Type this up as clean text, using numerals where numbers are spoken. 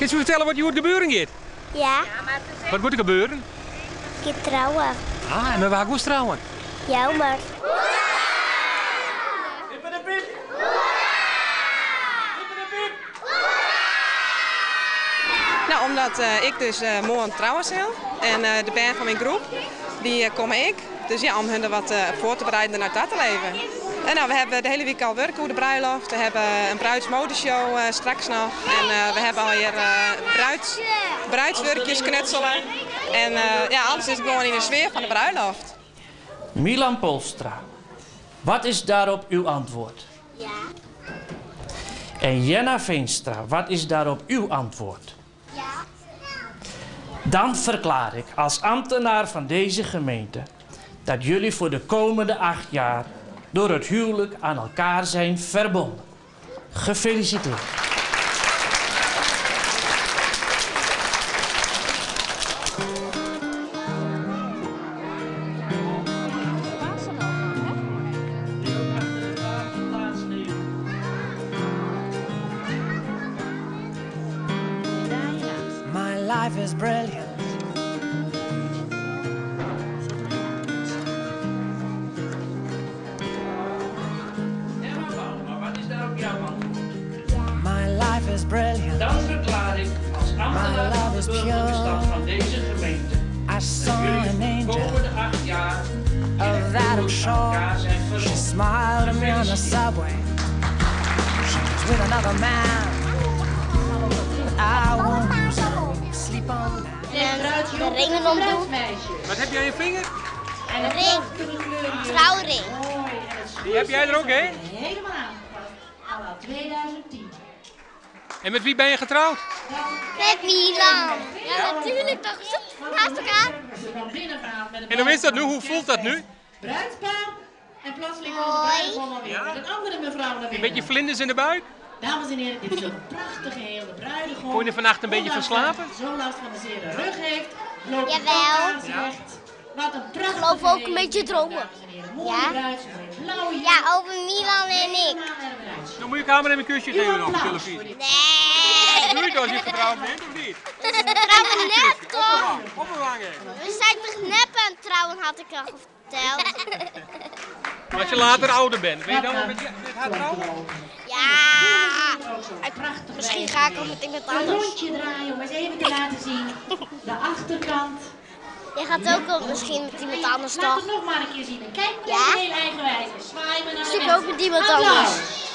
Kun je vertellen wat hier gebeuren gaat? Ja, Wat moet er gebeuren? ik ga trouwen. Ah, en waar gaan we trouwen? Ja, maar. Nou, omdat ik dus morgen trouwen zal en de band van mijn groep, die kom ik. Dus ja, om hun er wat voor te bereiden naar dat te leven. En nou, we hebben de hele week al werken hoe de bruiloft. We hebben een bruidsmodeshow straks nog. En we hebben alweer bruidswerkjes knutselen. En ja, alles is gewoon in de sfeer van de bruiloft. Milan Polstra, wat is daarop uw antwoord? Ja. En Jenna Veenstra, wat is daarop uw antwoord? Ja. Dan verklaar ik als ambtenaar van deze gemeente dat jullie voor de komende 8 jaar door het huwelijk aan elkaar zijn verbonden. Gefeliciteerd. My life is brilliant. My life is brilliant. Dan verklaar ik als ambtenaar van de burgerstand van deze gemeente I saw an de angel. komende 8 jaar Of that I'm sure. She smiled at me on the subway. She was with another man. I won't sleep on that. De ringen omdoen. Wat heb jij in je vinger? Een ring. Trouwring. Die heb jij er ook, hè? Helemaal aangepast. À la 2010. En met wie ben je getrouwd? Met Milan. Ja, natuurlijk. Toch naast elkaar. Ze kwam binnen vanavond met een En hoe is dat nu? Hoe voelt dat nu? bruidspaar. En plotseling was de Hoi. bruidegom alweer Ja? met een andere mevrouw naar Een binnen. beetje vlinders in de buik? Dames en heren, dit is een prachtige hele bruidegom. Kon je er vannacht een beetje van Ondanks dat slapen? hij Zo last van de zere rug heeft. Loopt Jawel. recht. Wat een prachtige geloof ook een hele beetje weekend, dromen. dames en heren. Mooie Ja? bruid, ze heeft blauwe jurk. Ja, over Milan en ik. Helemaal eruit. Dan moet je kamer even een kusje geven op de televisie. Nee. Doe je het als je getrouwd bent, of niet? Trouwen net toch? Opbewangen. We zijn toch nep aan het trouwen, had ik al verteld. Maar als je later ouder bent, ben je dan wel met haar trouwen? Ja. Misschien ga ik al met iemand Een anders. rondje draaien om eens even te laten zien. De achterkant. Je gaat ook wel misschien met iemand anders Laat toch? het nog maar een keer zien. En kijk Ja? heel eigenwijs. En zwaai me naar de Misschien mensen. ook met iemand Applaus. anders.